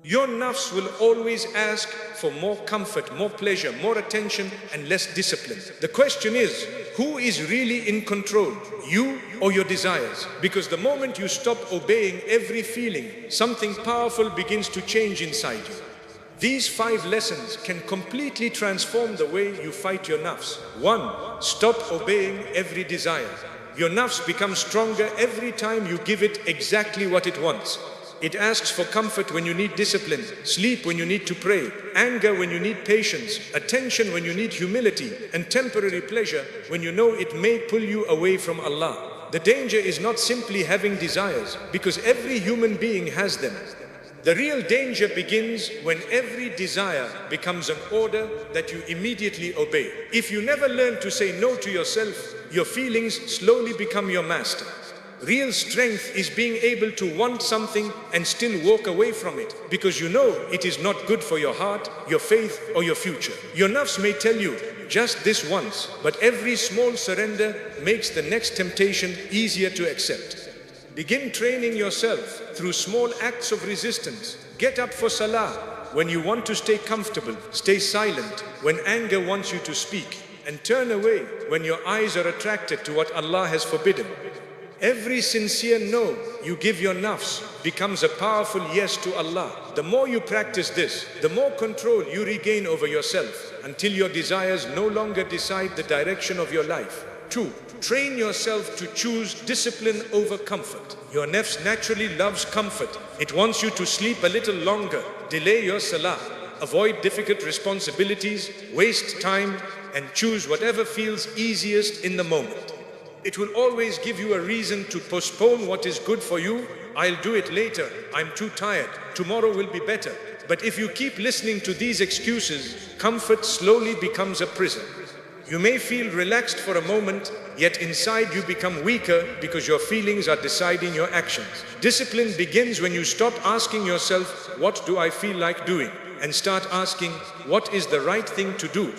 Your nafs will always ask for more comfort, more pleasure, more attention, and less discipline. The question is, who is really in control, you or your desires? Because the moment you stop obeying every feeling, something powerful begins to change inside you. These 5 lessons can completely transform the way you fight your nafs. 1. Stop obeying every desire. Your nafs becomes stronger every time you give it exactly what it wants. It asks for comfort when you need discipline, sleep when you need to pray, anger when you need patience, attention when you need humility, and temporary pleasure when you know it may pull you away from Allah. The danger is not simply having desires, because every human being has them. The real danger begins when every desire becomes an order that you immediately obey. If you never learn to say no to yourself, your feelings slowly become your master. Real strength is being able to want something and still walk away from it, because you know it is not good for your heart, your faith, or your future. Your nafs may tell you, just this once, but every small surrender makes the next temptation easier to accept. Begin training yourself through small acts of resistance. Get up for salah when you want to stay comfortable. Stay silent when anger wants you to speak, and turn away when your eyes are attracted to what Allah has forbidden. Every sincere no you give your nafs becomes a powerful yes to Allah. The more you practice this, the more control you regain over yourself, until your desires no longer decide the direction of your life. 2. Train yourself to choose discipline over comfort. Your nafs naturally loves comfort. It wants you to sleep a little longer, delay your salah, avoid difficult responsibilities, waste time, and choose whatever feels easiest in the moment. It will always give you a reason to postpone what is good for you. I'll do it later, I'm too tired, tomorrow will be better. But if you keep listening to these excuses, comfort slowly becomes a prison. You may feel relaxed for a moment, yet inside you become weaker because your feelings are deciding your actions. Discipline begins when you stop asking yourself, what do I feel like doing? And start asking, what is the right thing to do?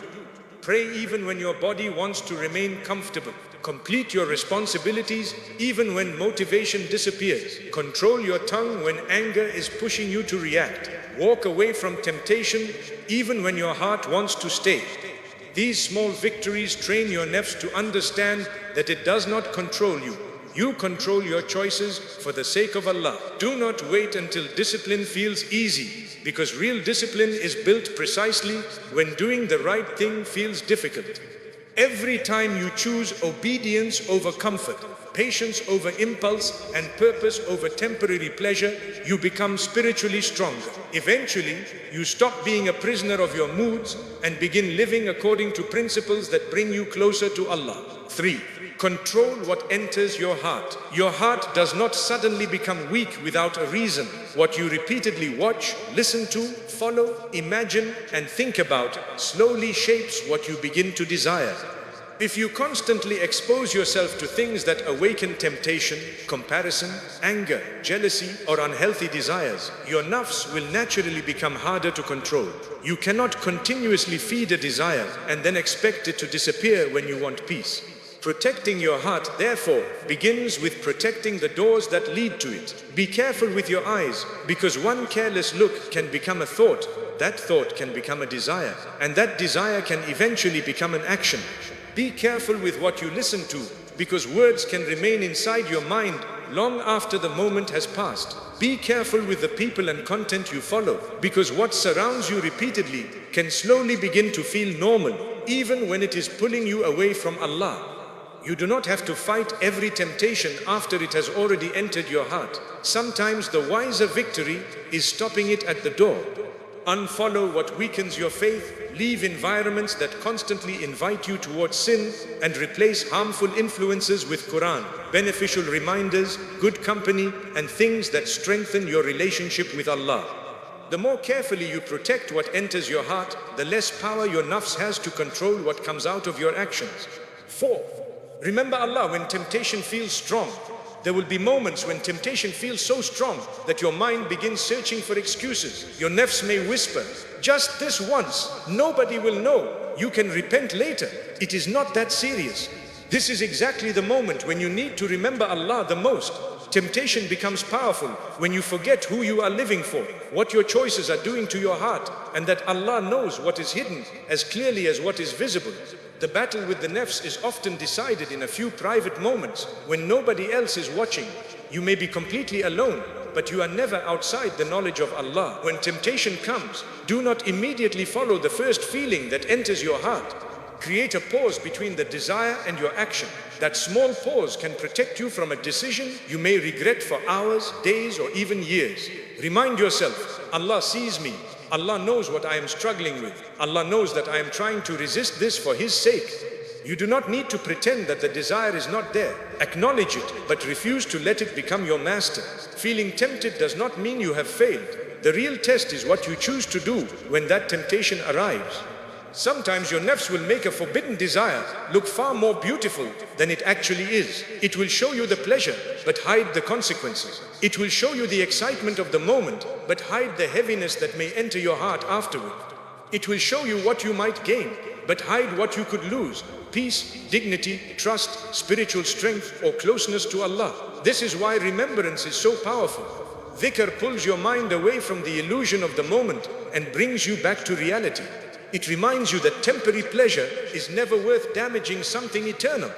Pray even when your body wants to remain comfortable. Complete your responsibilities even when motivation disappears. Control your tongue when anger is pushing you to react. Walk away from temptation even when your heart wants to stay. These small victories train your nafs to understand that it does not control you. You control your choices for the sake of Allah. Do not wait until discipline feels easy, because real discipline is built precisely when doing the right thing feels difficult. Every time you choose obedience over comfort, patience over impulse, and purpose over temporary pleasure, you become spiritually stronger. Eventually, you stop being a prisoner of your moods and begin living according to principles that bring you closer to Allah. 3. Control what enters your heart. Your heart does not suddenly become weak without a reason. What you repeatedly watch, listen to, follow, imagine, and think about slowly shapes what you begin to desire. If you constantly expose yourself to things that awaken temptation, comparison, anger, jealousy, or unhealthy desires, your nafs will naturally become harder to control. You cannot continuously feed a desire and then expect it to disappear when you want peace. Protecting your heart, therefore, begins with protecting the doors that lead to it. Be careful with your eyes, because one careless look can become a thought, that thought can become a desire, and that desire can eventually become an action. Be careful with what you listen to, because words can remain inside your mind long after the moment has passed. Be careful with the people and content you follow, because what surrounds you repeatedly can slowly begin to feel normal, even when it is pulling you away from Allah. You do not have to fight every temptation after it has already entered your heart. Sometimes the wiser victory is stopping it at the door. Unfollow what weakens your faith, leave environments that constantly invite you towards sin, and replace harmful influences with Quran, beneficial reminders, good company, and things that strengthen your relationship with Allah. The more carefully you protect what enters your heart, the less power your nafs has to control what comes out of your actions. 4. Remember Allah when temptation feels strong. There will be moments when temptation feels so strong that your mind begins searching for excuses. Your nafs may whisper, just this once, nobody will know, you can repent later. It is not that serious. This is exactly the moment when you need to remember Allah the most. Temptation becomes powerful when you forget who you are living for, what your choices are doing to your heart, and that Allah knows what is hidden as clearly as what is visible. The battle with the nafs is often decided in a few private moments when nobody else is watching. You may be completely alone, but you are never outside the knowledge of Allah. When temptation comes, do not immediately follow the first feeling that enters your heart. Create a pause between the desire and your action. That small pause can protect you from a decision you may regret for hours, days, or even years. Remind yourself, Allah sees me. Allah knows what I am struggling with. Allah knows that I am trying to resist this for His sake. You do not need to pretend that the desire is not there. Acknowledge it, but refuse to let it become your master. Feeling tempted does not mean you have failed. The real test is what you choose to do when that temptation arrives. Sometimes your nafs will make a forbidden desire look far more beautiful than it actually is. It will show you the pleasure, but hide the consequences. It will show you the excitement of the moment, but hide the heaviness that may enter your heart afterward. It will show you what you might gain, but hide what you could lose: peace, dignity, trust, spiritual strength, or closeness to Allah. This is why remembrance is so powerful. Dhikr pulls your mind away from the illusion of the moment and brings you back to reality. It reminds you that temporary pleasure is never worth damaging something eternal.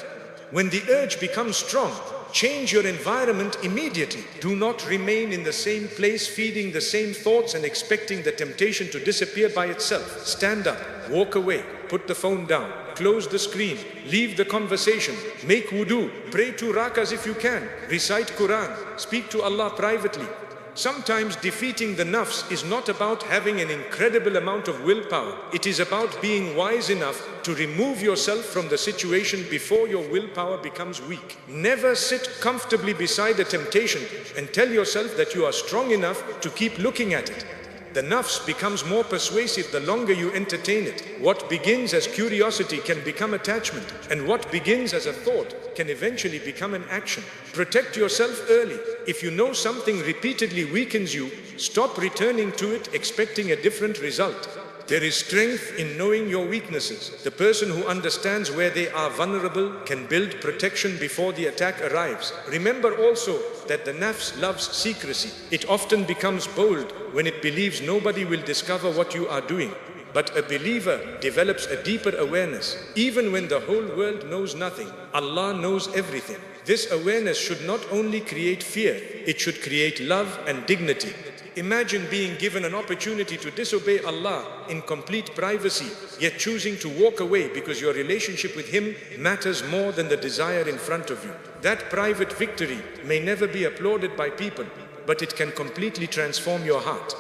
When the urge becomes strong, change your environment immediately. Do not remain in the same place, feeding the same thoughts and expecting the temptation to disappear by itself. Stand up, walk away, put the phone down, close the screen, leave the conversation, make wudu, pray 2 rakas if you can, recite Quran, speak to Allah privately. Sometimes defeating the nafs is not about having an incredible amount of willpower. It is about being wise enough to remove yourself from the situation before your willpower becomes weak. Never sit comfortably beside a temptation and tell yourself that you are strong enough to keep looking at it. The nafs becomes more persuasive the longer you entertain it. What begins as curiosity can become attachment, and what begins as a thought can eventually become an action. Protect yourself early. If you know something repeatedly weakens you, stop returning to it expecting a different result. There is strength in knowing your weaknesses. The person who understands where they are vulnerable can build protection before the attack arrives. Remember also that the nafs loves secrecy. It often becomes bold when it believes nobody will discover what you are doing. But a believer develops a deeper awareness. Even when the whole world knows nothing, Allah knows everything. This awareness should not only create fear, it should create love and dignity. Imagine being given an opportunity to disobey Allah in complete privacy, yet choosing to walk away because your relationship with Him matters more than the desire in front of you. That private victory may never be applauded by people, but it can completely transform your heart.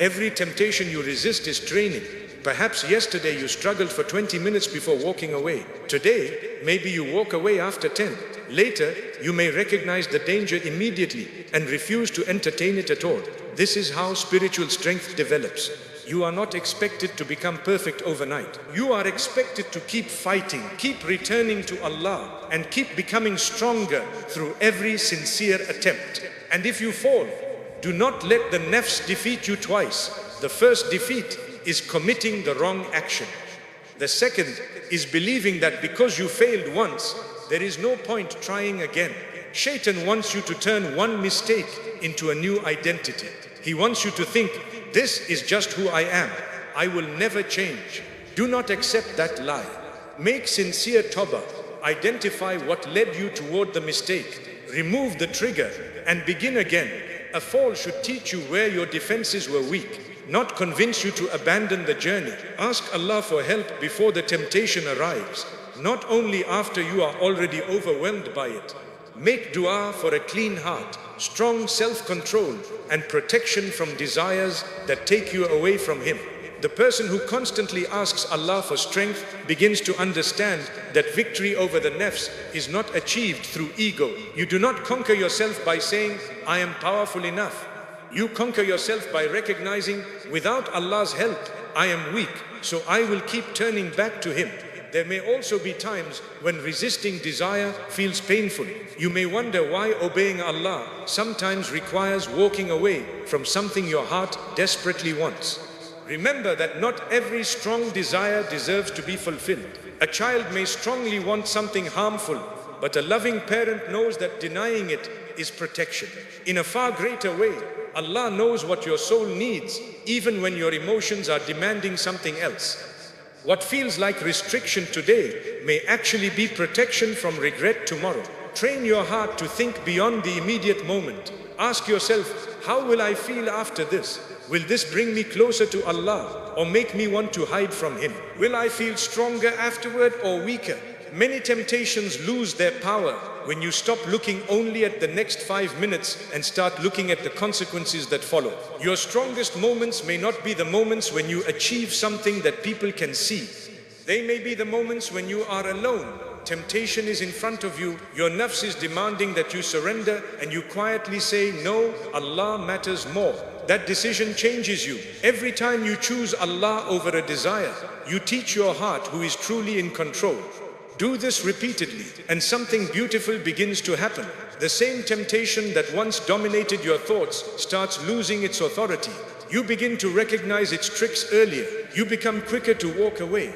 Every temptation you resist is training. Perhaps yesterday you struggled for 20 minutes before walking away. Today, maybe you walk away after 10. Later, you may recognize the danger immediately and refuse to entertain it at all. This is how spiritual strength develops. You are not expected to become perfect overnight. You are expected to keep fighting, keep returning to Allah, and keep becoming stronger through every sincere attempt. And if you fall, do not let the nafs defeat you twice. The first defeat is committing the wrong action. The second is believing that because you failed once, there is no point trying again. Shaitan wants you to turn one mistake into a new identity. He wants you to think, this is just who I am. I will never change. Do not accept that lie. Make sincere tawbah. Identify what led you toward the mistake. Remove the trigger and begin again. A fall should teach you where your defenses were weak, not convince you to abandon the journey. Ask Allah for help before the temptation arrives, not only after you are already overwhelmed by it. Make dua for a clean heart, strong self-control, and protection from desires that take you away from Him. The person who constantly asks Allah for strength begins to understand that victory over the nafs is not achieved through ego. You do not conquer yourself by saying, I am powerful enough. You conquer yourself by recognizing, without Allah's help, I am weak, so I will keep turning back to Him. There may also be times when resisting desire feels painful. You may wonder why obeying Allah sometimes requires walking away from something your heart desperately wants. Remember that not every strong desire deserves to be fulfilled. A child may strongly want something harmful, but a loving parent knows that denying it is protection. In a far greater way, Allah knows what your soul needs, even when your emotions are demanding something else. What feels like restriction today may actually be protection from regret tomorrow. Train your heart to think beyond the immediate moment. Ask yourself, how will I feel after this? Will this bring me closer to Allah or make me want to hide from Him? Will I feel stronger afterward or weaker? Many temptations lose their power when you stop looking only at the next 5 minutes and start looking at the consequences that follow. Your strongest moments may not be the moments when you achieve something that people can see. They may be the moments when you are alone. Temptation is in front of you, your nafs is demanding that you surrender, and you quietly say, no, Allah matters more. That decision changes you. Every time you choose Allah over a desire, you teach your heart who is truly in control. Do this repeatedly, and something beautiful begins to happen. The same temptation that once dominated your thoughts starts losing its authority. You begin to recognize its tricks earlier. You become quicker to walk away.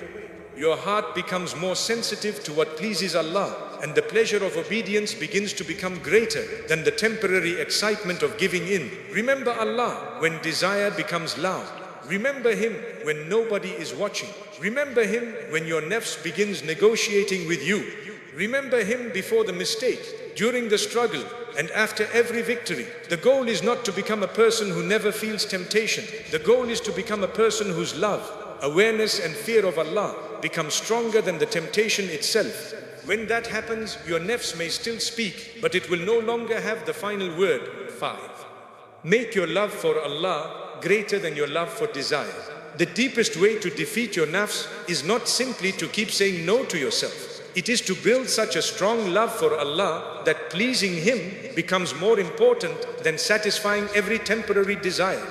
Your heart becomes more sensitive to what pleases Allah, and the pleasure of obedience begins to become greater than the temporary excitement of giving in. Remember Allah when desire becomes loud. Remember Him when nobody is watching. Remember Him when your nafs begins negotiating with you. Remember Him before the mistake, during the struggle, and after every victory. The goal is not to become a person who never feels temptation. The goal is to become a person whose love, awareness and fear of Allah become stronger than the temptation itself. When that happens, your nafs may still speak, but it will no longer have the final word. 5. Make your love for Allah greater than your love for desire. The deepest way to defeat your nafs is not simply to keep saying no to yourself. It is to build such a strong love for Allah that pleasing Him becomes more important than satisfying every temporary desire.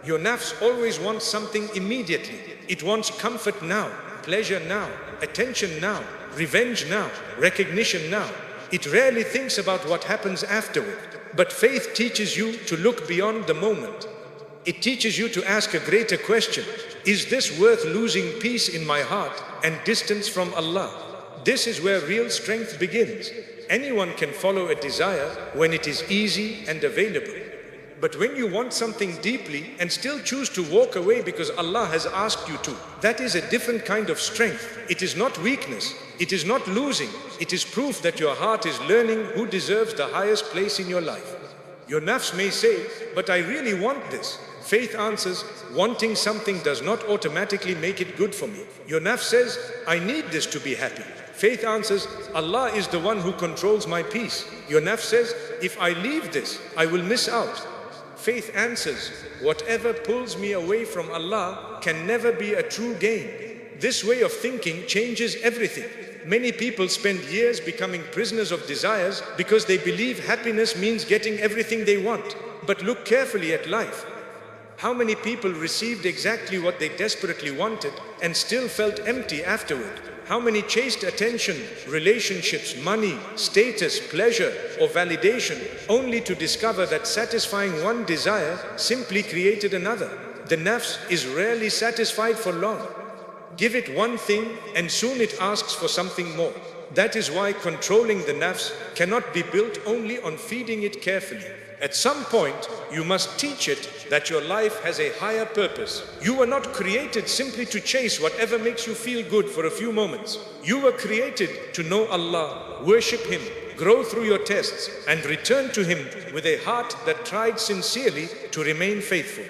Your nafs always wants something immediately. It wants comfort now, pleasure now, attention now, revenge now, recognition now. It rarely thinks about what happens afterward. But faith teaches you to look beyond the moment. It teaches you to ask a greater question. Is this worth losing peace in my heart and distance from Allah? This is where real strength begins. Anyone can follow a desire when it is easy and available. But when you want something deeply and still choose to walk away because Allah has asked you to, that is a different kind of strength. It is not weakness. It is not losing. It is proof that your heart is learning who deserves the highest place in your life. Your nafs may say, but I really want this. Faith answers, wanting something does not automatically make it good for me. Your nafs says, I need this to be happy. Faith answers, Allah is the one who controls my peace. Your nafs says, if I leave this, I will miss out. Faith answers, whatever pulls me away from Allah can never be a true gain. This way of thinking changes everything. Many people spend years becoming prisoners of desires because they believe happiness means getting everything they want. But look carefully at life. How many people received exactly what they desperately wanted and still felt empty afterward? How many chased attention, relationships, money, status, pleasure, or validation only to discover that satisfying one desire simply created another? The nafs is rarely satisfied for long. Give it one thing and soon it asks for something more. That is why controlling the nafs cannot be built only on feeding it carefully. At some point, you must teach it that your life has a higher purpose. You were not created simply to chase whatever makes you feel good for a few moments. You were created to know Allah, worship Him, grow through your tests, and return to Him with a heart that tried sincerely to remain faithful.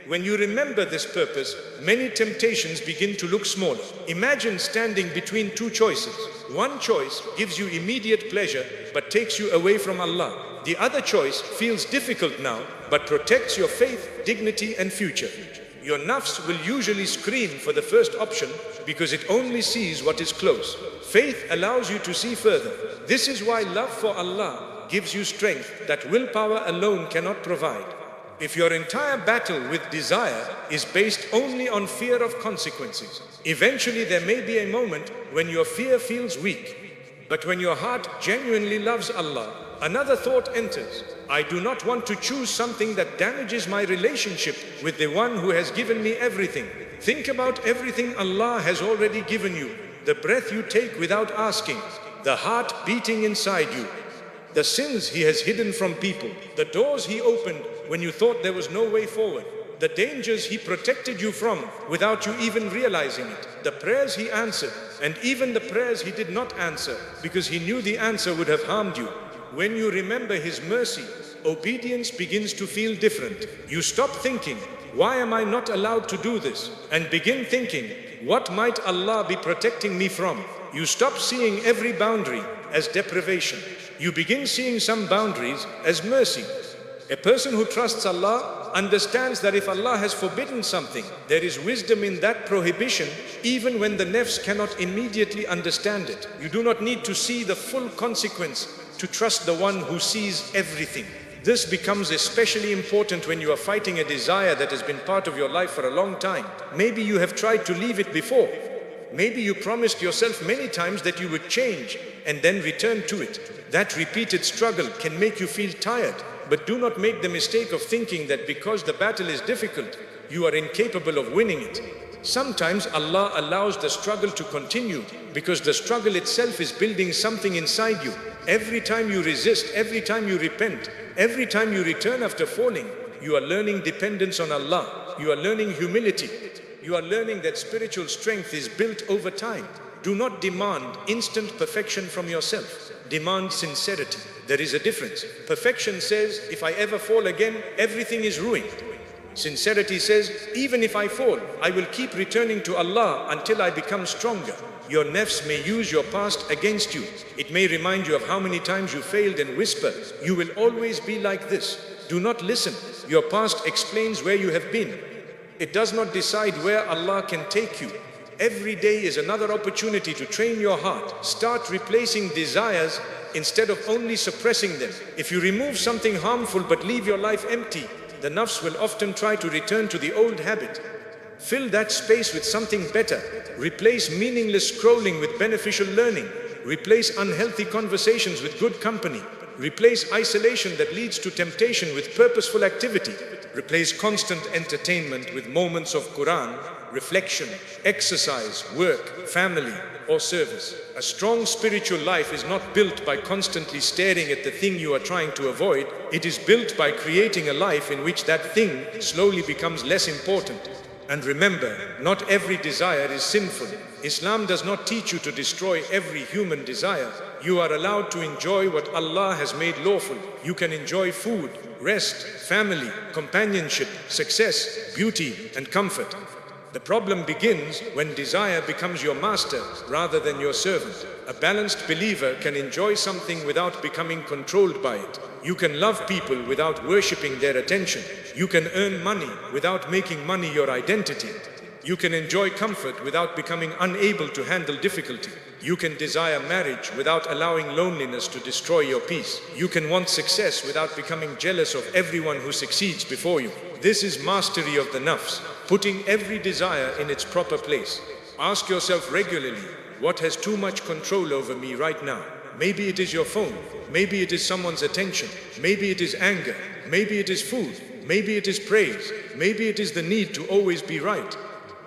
When you remember this purpose, many temptations begin to look smaller. Imagine standing between two choices. One choice gives you immediate pleasure but takes you away from Allah. The other choice feels difficult now but protects your faith, dignity and future. Your nafs will usually scream for the first option because it only sees what is close. Faith allows you to see further. This is why love for Allah gives you strength that willpower alone cannot provide. If your entire battle with desire is based only on fear of consequences, eventually there may be a moment when your fear feels weak. But when your heart genuinely loves Allah, another thought enters. I do not want to choose something that damages my relationship with the one who has given me everything. Think about everything Allah has already given you. The breath you take without asking, the heart beating inside you, the sins he has hidden from people, the doors he opened when you thought there was no way forward, the dangers he protected you from without you even realizing it, the prayers he answered, and even the prayers he did not answer because he knew the answer would have harmed you. When you remember his mercy, obedience begins to feel different. You stop thinking, why am I not allowed to do this? And begin thinking, what might Allah be protecting me from? You stop seeing every boundary as deprivation. You begin seeing some boundaries as mercy. A person who trusts Allah understands that if Allah has forbidden something, there is wisdom in that prohibition, even when the nafs cannot immediately understand it. You do not need to see the full consequence to trust the one who sees everything. This becomes especially important when you are fighting a desire that has been part of your life for a long time. Maybe you have tried to leave it before. Maybe you promised yourself many times that you would change and then return to it. That repeated struggle can make you feel tired, but do not make the mistake of thinking that because the battle is difficult, you are incapable of winning it. Sometimes Allah allows the struggle to continue because the struggle itself is building something inside you. Every time you resist, every time you repent, every time you return after falling, you are learning dependence on Allah. You are learning humility. You are learning that spiritual strength is built over time. Do not demand instant perfection from yourself. Demand sincerity. There is a difference. Perfection says, if I ever fall again, everything is ruined. Sincerity says, even if I fall, I will keep returning to Allah until I become stronger. Your nafs may use your past against you. It may remind you of how many times you failed and whisper, you will always be like this. Do not listen. Your past explains where you have been. It does not decide where Allah can take you. Every day is another opportunity to train your heart. Start replacing desires instead of only suppressing them. If you remove something harmful but leave your life empty, the nafs will often try to return to the old habit. Fill that space with something better. Replace meaningless scrolling with beneficial learning. Replace unhealthy conversations with good company. Replace isolation that leads to temptation with purposeful activity. Replace constant entertainment with moments of Quran, reflection, exercise, work, family, or service. A strong spiritual life is not built by constantly staring at the thing you are trying to avoid. It is built by creating a life in which that thing slowly becomes less important. And remember, not every desire is sinful. Islam does not teach you to destroy every human desire. You are allowed to enjoy what Allah has made lawful. You can enjoy food, rest, family, companionship, success, beauty, and comfort. The problem begins when desire becomes your master rather than your servant. A balanced believer can enjoy something without becoming controlled by it. You can love people without worshipping their attention. You can earn money without making money your identity. You can enjoy comfort without becoming unable to handle difficulty. You can desire marriage without allowing loneliness to destroy your peace. You can want success without becoming jealous of everyone who succeeds before you. This is mastery of the nafs, putting every desire in its proper place. Ask yourself regularly, what has too much control over me right now? Maybe it is your phone. Maybe it is someone's attention. Maybe it is anger. Maybe it is food. Maybe it is praise. Maybe it is the need to always be right.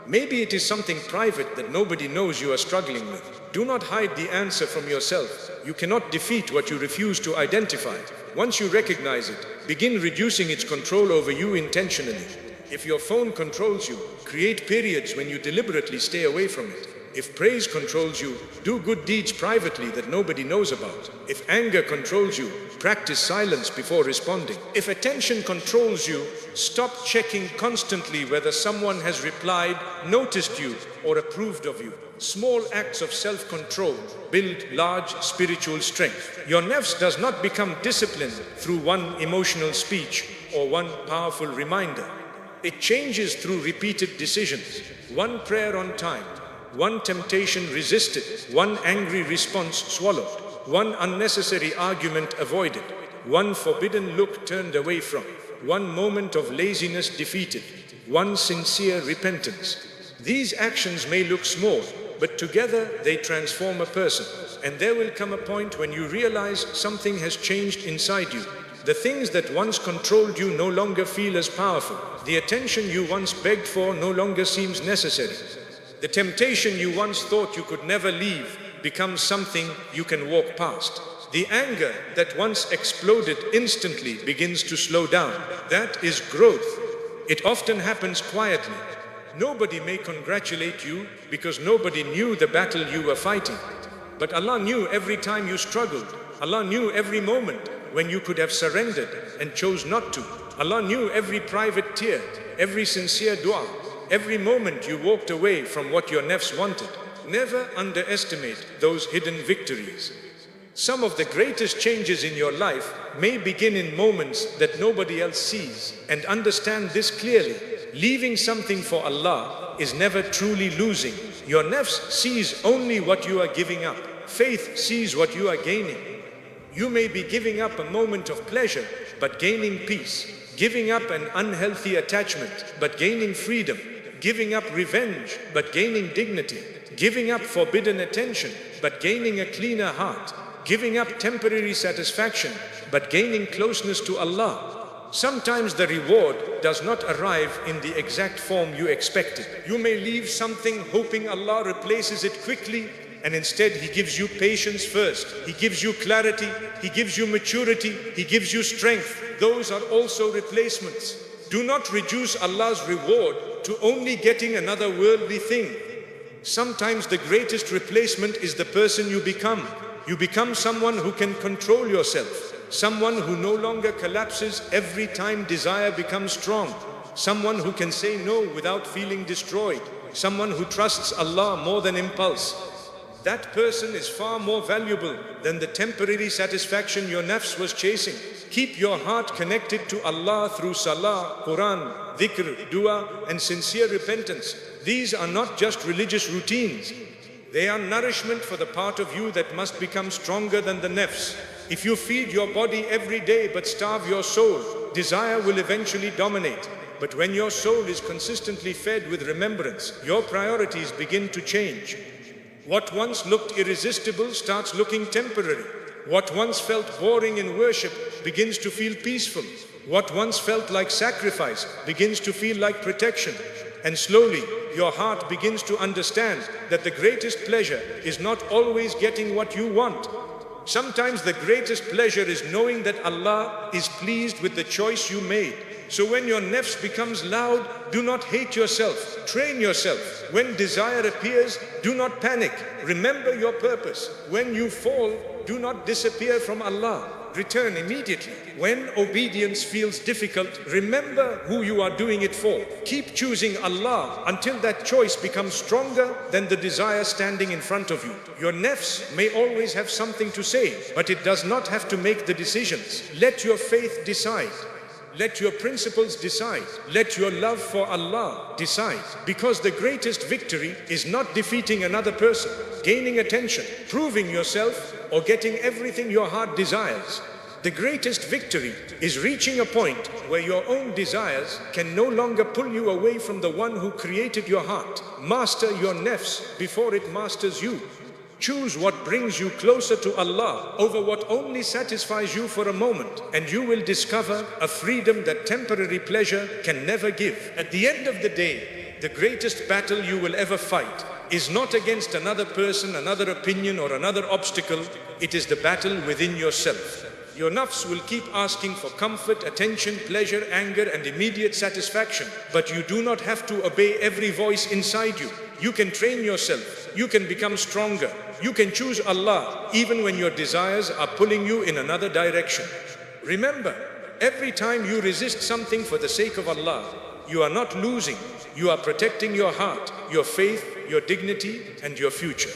Maybe it is something private that nobody knows you are struggling with. Do not hide the answer from yourself. You cannot defeat what you refuse to identify. Once you recognize it, begin reducing its control over you intentionally. If your phone controls you, create periods when you deliberately stay away from it. If praise controls you, do good deeds privately that nobody knows about. If anger controls you, practice silence before responding. If attention controls you, stop checking constantly whether someone has replied, noticed you, or approved of you. Small acts of self-control build large spiritual strength. Your nafs does not become disciplined through one emotional speech or one powerful reminder. It changes through repeated decisions. One prayer on time, one temptation resisted, one angry response swallowed, one unnecessary argument avoided, one forbidden look turned away from, one moment of laziness defeated, one sincere repentance. These actions may look small, but together they transform a person. And there will come a point when you realize something has changed inside you. The things that once controlled you no longer feel as powerful. The attention you once begged for no longer seems necessary. The temptation you once thought you could never leave becomes something you can walk past. The anger that once exploded instantly begins to slow down. That is growth. It often happens quietly. Nobody may congratulate you because nobody knew the battle you were fighting. But Allah knew every time you struggled. Allah knew every moment when you could have surrendered and chose not to. Allah knew every private tear, every sincere dua, every moment you walked away from what your nafs wanted. Never underestimate those hidden victories. Some of the greatest changes in your life may begin in moments that nobody else sees. And understand this clearly. Leaving something for Allah is never truly losing. Your nafs sees only what you are giving up. Faith sees what you are gaining. You may be giving up a moment of pleasure, but gaining peace. Giving up an unhealthy attachment, but gaining freedom. Giving up revenge, but gaining dignity. Giving up forbidden attention, but gaining a cleaner heart. Giving up temporary satisfaction, but gaining closeness to Allah. Sometimes the reward does not arrive in the exact form you expected. You may leave something hoping Allah replaces it quickly, and instead He gives you patience first. He gives you clarity, He gives you maturity, He gives you strength. Those are also replacements. Do not reduce Allah's reward to only getting another worldly thing. Sometimes the greatest replacement is the person you become. You become someone who can control yourself. Someone who no longer collapses every time desire becomes strong. Someone who can say no without feeling destroyed. Someone who trusts Allah more than impulse. That person is far more valuable than the temporary satisfaction your nafs was chasing. Keep your heart connected to Allah through salah, Quran, dhikr, dua, and sincere repentance. These are not just religious routines. They are nourishment for the part of you that must become stronger than the nafs. If you feed your body every day but starve your soul, desire will eventually dominate. But when your soul is consistently fed with remembrance, your priorities begin to change. What once looked irresistible starts looking temporary. What once felt boring in worship begins to feel peaceful. What once felt like sacrifice begins to feel like protection. And slowly, your heart begins to understand that the greatest pleasure is not always getting what you want. Sometimes the greatest pleasure is knowing that Allah is pleased with the choice you made. So when your nafs becomes loud, do not hate yourself. Train yourself. When desire appears, do not panic. Remember your purpose. When you fall, do not disappear from Allah. Return immediately. When obedience feels difficult, remember who you are doing it for. Keep choosing Allah until that choice becomes stronger than the desire standing in front of you. Your nafs may always have something to say, but it does not have to make the decisions. Let your faith decide. Let your principles decide. Let your love for Allah decide. Because the greatest victory is not defeating another person, gaining attention, proving yourself, or getting everything your heart desires. The greatest victory is reaching a point where your own desires can no longer pull you away from the one who created your heart. Master your nafs before it masters you. Choose what brings you closer to Allah over what only satisfies you for a moment, and you will discover a freedom that temporary pleasure can never give. At the end of the day, the greatest battle you will ever fight is not against another person, another opinion, or another obstacle. It is the battle within yourself. Your nafs will keep asking for comfort, attention, pleasure, anger, and immediate satisfaction. But you do not have to obey every voice inside you. You can train yourself. You can become stronger. You can choose Allah even when your desires are pulling you in another direction. Remember, every time you resist something for the sake of Allah, you are not losing. You are protecting your heart, your faith, your dignity, and your future.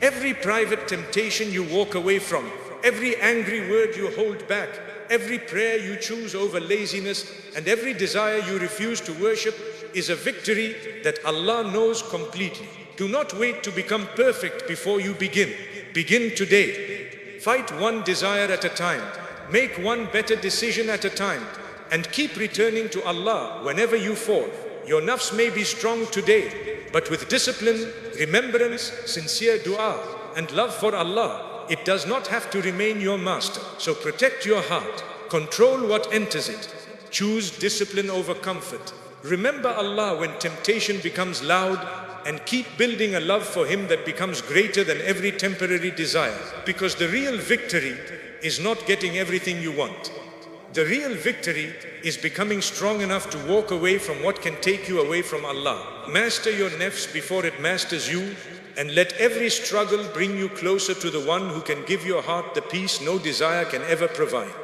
Every private temptation you walk away from, every angry word you hold back, every prayer you choose over laziness, and every desire you refuse to worship is a victory that Allah knows completely. Do not wait to become perfect before you begin. Begin today. Fight one desire at a time. Make one better decision at a time. And keep returning to Allah whenever you fall. Your nafs may be strong today, but with discipline, remembrance, sincere dua, and love for Allah, it does not have to remain your master. So protect your heart. Control what enters it. Choose discipline over comfort. Remember Allah when temptation becomes loud, and keep building a love for Him that becomes greater than every temporary desire. Because the real victory is not getting everything you want. The real victory is becoming strong enough to walk away from what can take you away from Allah. Master your nafs before it masters you, and let every struggle bring you closer to the one who can give your heart the peace no desire can ever provide.